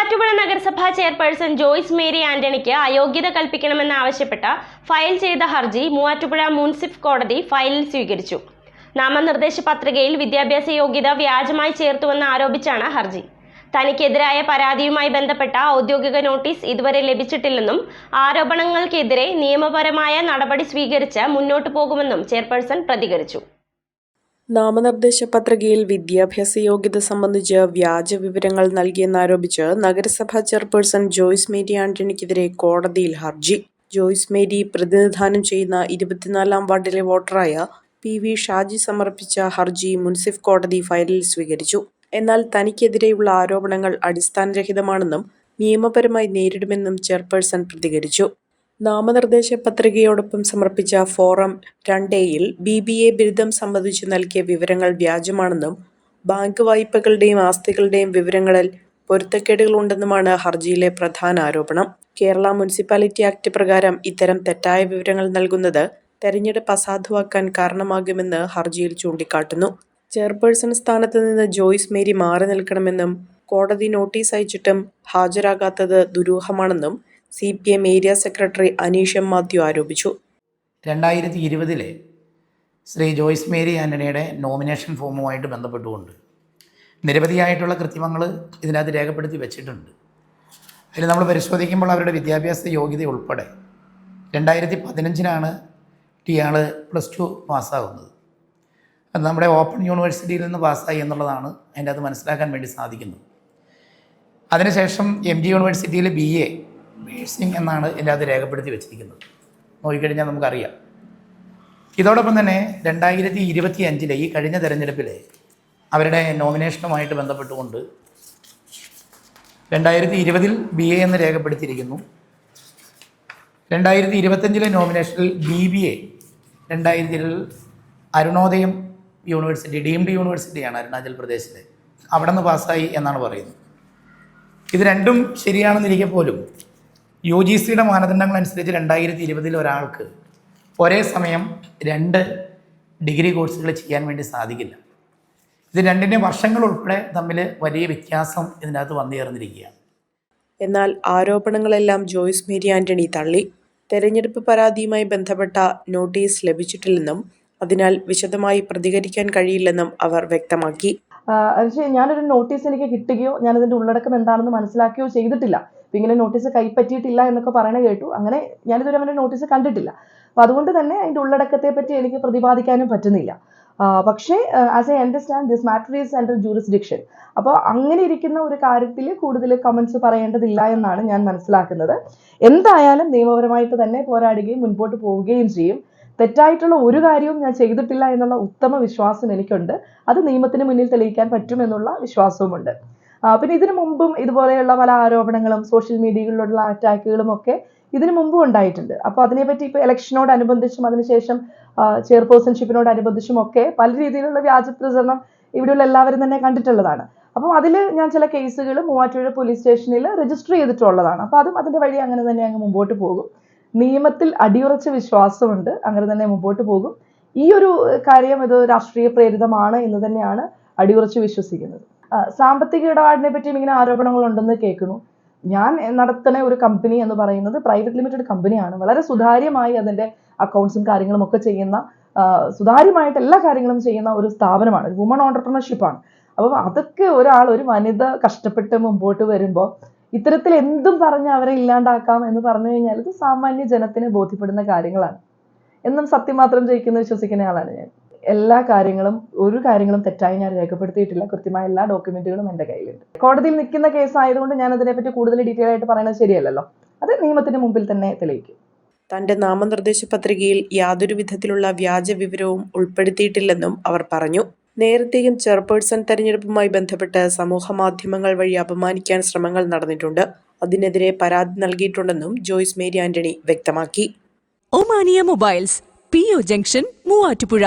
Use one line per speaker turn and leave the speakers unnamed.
മൂവാറ്റുപുഴ നഗരസഭാ chairperson Joyce Mary ആന്റണിക്ക് അയോഗ്യത കൽപ്പിക്കണമെന്നാവശ്യപ്പെട്ട file ചെയ്ത ഹർജി മൂവാറ്റുപുഴ മുൻസിഫ് കോടതി ഫയലിൽ സ്വീകരിച്ചു. നാമനിർദ്ദേശ പത്രികയിൽ വിദ്യാഭ്യാസ യോഗ്യത വ്യാജമായി ചേർത്തുവെന്ന് ആരോപിച്ചാണ് ഹർജി. തനിക്കെതിരായ പരാതിയുമായി ബന്ധപ്പെട്ട ഔദ്യോഗിക നോട്ടീസ് ഇതുവരെ ലഭിച്ചിട്ടില്ലെന്നും ആരോപണങ്ങൾക്കെതിരെ നിയമപരമായ നടപടി സ്വീകരിച്ച് മുന്നോട്ടു പോകുമെന്നും ചെയർപേഴ്സൺ പ്രതികരിച്ചു.
നാമനിർദ്ദേശ പത്രികയിൽ വിദ്യാഭ്യാസ യോഗ്യത സംബന്ധിച്ച് വ്യാജ വിവരങ്ങൾ നൽകിയെന്നാരോപിച്ച് നഗരസഭാ ചെയർപേഴ്സൺ ജോയ്സ് മേരി ആന്റണിക്കെതിരെ കോടതിയിൽ ഹർജി. ജോയ്സ് മേരി പ്രതിനിധാനം ചെയ്യുന്ന 24-ാം വാർഡിലെ വോട്ടറായ PV ഷാജി സമർപ്പിച്ച ഹർജി മുൻസിഫ് കോടതി ഫയലിൽ സ്വീകരിച്ചു. എന്നാൽ തനിക്കെതിരെയുള്ള ആരോപണങ്ങൾ അടിസ്ഥാനരഹിതമാണെന്നും നിയമപരമായി നേരിടുമെന്നും ചെയർപേഴ്സൺ പ്രതികരിച്ചു. നാമനിർദ്ദേശ പത്രികയോടൊപ്പം സമർപ്പിച്ച ഫോറം 2A-യിൽ BBA ബിരുദം സംബന്ധിച്ച് നൽകിയ വിവരങ്ങൾ വ്യാജമാണെന്നും ബാങ്ക് വായ്പകളുടെയും ആസ്തികളുടെയും വിവരങ്ങളിൽ പൊരുത്തക്കേടുകളുണ്ടെന്നുമാണ് ഹർജിയിലെ പ്രധാന ആരോപണം. കേരള മുനിസിപ്പാലിറ്റി ആക്ട് പ്രകാരം ഇത്തരം തെറ്റായ വിവരങ്ങൾ നൽകുന്നത് തെരഞ്ഞെടുപ്പ് അസാധുവാക്കാൻ കാരണമാകുമെന്ന് ഹർജിയിൽ ചൂണ്ടിക്കാട്ടുന്നു. ചെയർപേഴ്സൺ സ്ഥാനത്ത് നിന്ന് ജോയ്സ് മേരി മാറി നിൽക്കണമെന്നും കോടതി നോട്ടീസ് അയച്ചിട്ടും ഹാജരാകാത്തത് ദുരൂഹമാണെന്നും CPM area secretary Aneesh M. Mathew ആരോപിച്ചു.
2020 ശ്രീ ജോയ്സ് മേരി ആന്റണിയുടെ നോമിനേഷൻ ഫോമുമായിട്ട് ബന്ധപ്പെട്ടുകൊണ്ട് നിരവധിയായിട്ടുള്ള കൃത്രിമങ്ങൾ ഇതിനകത്ത് രേഖപ്പെടുത്തി വെച്ചിട്ടുണ്ട്. അതിൽ നമ്മൾ പരിശോധിക്കുമ്പോൾ അവരുടെ വിദ്യാഭ്യാസ യോഗ്യത ഉൾപ്പെടെ 2015-നാണ് ഇയാൾ +2 പാസ്സാകുന്നത്. അത് നമ്മുടെ ഓപ്പൺ യൂണിവേഴ്സിറ്റിയിൽ നിന്ന് പാസ്സായി എന്നുള്ളതാണ് അതിൻ്റെ അത് മനസ്സിലാക്കാൻ വേണ്ടി സാധിക്കുന്നത്. അതിനുശേഷം MG യൂണിവേഴ്സിറ്റിയിൽ BA നേഴ്സിംഗ് എന്നാണ് ഇതിൻ്റെ അത് രേഖപ്പെടുത്തി വെച്ചിരിക്കുന്നത്. നോക്കിക്കഴിഞ്ഞാൽ നമുക്കറിയാം. ഇതോടൊപ്പം തന്നെ 2025 ഈ കഴിഞ്ഞ തെരഞ്ഞെടുപ്പിൽ അവരുടെ നോമിനേഷനുമായിട്ട് ബന്ധപ്പെട്ടുകൊണ്ട് 2020 BA എന്ന് രേഖപ്പെടുത്തിയിരിക്കുന്നു. 2025 നോമിനേഷനിൽ BBA 2000 അരുണോദയം യൂണിവേഴ്സിറ്റി ഡീംഡ് യൂണിവേഴ്സിറ്റിയാണ് അരുണാചൽ പ്രദേശിലെ, അവിടെ നിന്ന് പാസ്സായി എന്നാണ് പറയുന്നത്. ഇത് രണ്ടും ശരിയാണെന്നിരിക്കെ പോലും UGCയുടെ മാനദണ്ഡങ്ങൾ അനുസരിച്ച് 2020 ഒരാൾക്ക് ഒരേ സമയം 2 ഡിഗ്രി കോഴ്സുകൾ ചെയ്യാൻ വേണ്ടി സാധിക്കില്ല. ഇത് രണ്ടിൻ്റെ വർഷങ്ങൾ ഉൾപ്പെടെ തമ്മിൽ വലിയ വ്യത്യാസം ഇതിനകത്ത് വന്നു ചേർന്നിരിക്കുകയാണ്.
എന്നാൽ ആരോപണങ്ങളെല്ലാം ജോയ്സ് മേരി ആന്റണി തള്ളി. തെരഞ്ഞെടുപ്പ് പരാതിയുമായി ബന്ധപ്പെട്ട നോട്ടീസ് ലഭിച്ചിട്ടില്ലെന്നും അതിനാൽ വിശദമായി പ്രതികരിക്കാൻ കഴിയില്ലെന്നും അവർ വ്യക്തമാക്കി.
ഞാനൊരു നോട്ടീസ് എനിക്ക് കിട്ടുകയോ ഞാനതിൻ്റെ ഉള്ളടക്കം എന്താണെന്ന് മനസ്സിലാക്കുകയോ ചെയ്തിട്ടില്ല. അപ്പം ഇങ്ങനെ നോട്ടീസ് കൈപ്പറ്റിയിട്ടില്ല എന്നൊക്കെ പറയണ കേട്ടു. ഞാനിതുവരെ അങ്ങനെ നോട്ടീസ് കണ്ടിട്ടില്ല. അപ്പം അതുകൊണ്ട് തന്നെ അതിൻ്റെ ഉള്ളടക്കത്തെ പറ്റി എനിക്ക് പ്രതിപാദിക്കാനും പറ്റുന്നില്ല. പക്ഷേ as I understand this matter is under jurisdiction. അപ്പോൾ അങ്ങനെ ഇരിക്കുന്ന ഒരു കാര്യത്തിൽ കൂടുതൽ കമൻസ് പറയേണ്ടതില്ല എന്നാണ് ഞാൻ മനസ്സിലാക്കുന്നത്. എന്തായാലും നിയമപരമായിട്ട് തന്നെ പോരാടുകയും മുൻപോട്ട് പോവുകയും ചെയ്യും. തെറ്റായിട്ടുള്ള ഒരു കാര്യവും ഞാൻ ചെയ്തിട്ടില്ല എന്നുള്ള ഉത്തമ വിശ്വാസം എനിക്കുണ്ട്. അത് നിയമത്തിന് മുന്നിൽ തെളിയിക്കാൻ പറ്റുമെന്നുള്ള വിശ്വാസവുമുണ്ട്. പിന്നെ ഇതിനു മുമ്പും ഇതുപോലെയുള്ള പല ആരോപണങ്ങളും സോഷ്യൽ മീഡിയകളിലുള്ള അറ്റാക്കുകളും ഒക്കെ ഇതിനു മുമ്പും ഉണ്ടായിട്ടുണ്ട്. അപ്പോൾ അതിനെപ്പറ്റി ഇപ്പോൾ ഇലക്ഷനോടനുബന്ധിച്ചും അതിനുശേഷം ചെയർപേഴ്സൺഷിപ്പിനോടനുബന്ധിച്ചും ഒക്കെ പല രീതിയിലുള്ള വ്യാജ പ്രചരണം ഇവിടെയുള്ള എല്ലാവരും തന്നെ കണ്ടിട്ടുള്ളതാണ്. അപ്പം അതിൽ ഞാൻ ചില കേസുകൾ മൂവാറ്റുപുഴ പോലീസ് സ്റ്റേഷനിൽ രജിസ്റ്റർ ചെയ്തിട്ടുള്ളതാണ്. അപ്പോൾ അതും അതിൻ്റെ വഴി അങ്ങനെ തന്നെ അങ്ങ് മുമ്പോട്ട് പോകും. നിയമത്തിൽ അടിയുറച്ച വിശ്വാസമുണ്ട്, അങ്ങനെ തന്നെ മുമ്പോട്ട് പോകും. ഈ ഒരു കാര്യം ഇത് രാഷ്ട്രീയ പ്രേരിതമാണ് എന്ന് തന്നെയാണ് അടിയുറച്ച് വിശ്വസിക്കുന്നത്. സാമ്പത്തിക ഇടപാടിനെ പറ്റിയും ഇങ്ങനെ ആരോപണങ്ങളുണ്ടെന്ന് കേൾക്കുന്നു. ഞാൻ നടത്തുന്ന ഒരു കമ്പനി എന്ന് പറയുന്നത് പ്രൈവറ്റ് ലിമിറ്റഡ് കമ്പനിയാണ്. വളരെ സുതാര്യമായി അതിൻ്റെ അക്കൗണ്ട്സും കാര്യങ്ങളും ഒക്കെ ചെയ്യുന്ന, സുതാര്യമായിട്ട് എല്ലാ കാര്യങ്ങളും ചെയ്യുന്ന ഒരു സ്ഥാപനമാണ്, ഒരു വുമൺ ഓണ്ടർപ്രണർഷിപ്പാണ്. അപ്പം അതൊക്കെ ഒരു വനിത കഷ്ടപ്പെട്ട് മുമ്പോട്ട് വരുമ്പോൾ ഇത്തരത്തിൽ എന്തും പറഞ്ഞ് അവരെ ഇല്ലാണ്ടാക്കാം എന്ന് പറഞ്ഞു കഴിഞ്ഞാൽ ഇത് സാമാന്യ ജനത്തിന് ബോധ്യപ്പെടുന്ന കാര്യങ്ങളാണ്. എന്നും സത്യം മാത്രം ജയിക്കുന്ന വിശ്വസിക്കുന്ന ആളാണ് ഞാൻ. എല്ലാ കാര്യങ്ങളും ഒരു കാര്യങ്ങളും തെറ്റായി ഞാൻ രേഖപ്പെടുത്തിയിട്ടില്ല. കൃത്യമായ എല്ലാ ഡോക്യുമെന്റുകളും എൻ്റെ കയ്യിലുണ്ട്. കോടതിയിൽ നിൽക്കുന്ന കേസ് ആയതുകൊണ്ട് ഞാൻ അതിനെപ്പറ്റി കൂടുതൽ ഡീറ്റെയിൽ ആയിട്ട് പറയുന്നത് ശരിയല്ലല്ലോ. അത് നിയമത്തിന് മുമ്പിൽ തന്നെ തെളിയിക്കും.
തന്റെ നാമനിർദ്ദേശ പത്രികയിൽ യാതൊരു വിധത്തിലുള്ള വ്യാജ വിവരവും ഉൾപ്പെടുത്തിയിട്ടില്ലെന്നും അവർ പറഞ്ഞു. നേരത്തെയും ചെയർപേഴ്സൺ തെരഞ്ഞെടുപ്പുമായി ബന്ധപ്പെട്ട് സമൂഹ മാധ്യമങ്ങൾ വഴി അപമാനിക്കാൻ ശ്രമങ്ങൾ നടന്നിട്ടുണ്ട്. അതിനെതിരെ പരാതി നൽകിയിട്ടുണ്ടെന്നും ജോയ്സ് മേരി ആന്റണി വ്യക്തമാക്കി.
Omania mobiles, PO junction, Muvattupuzha.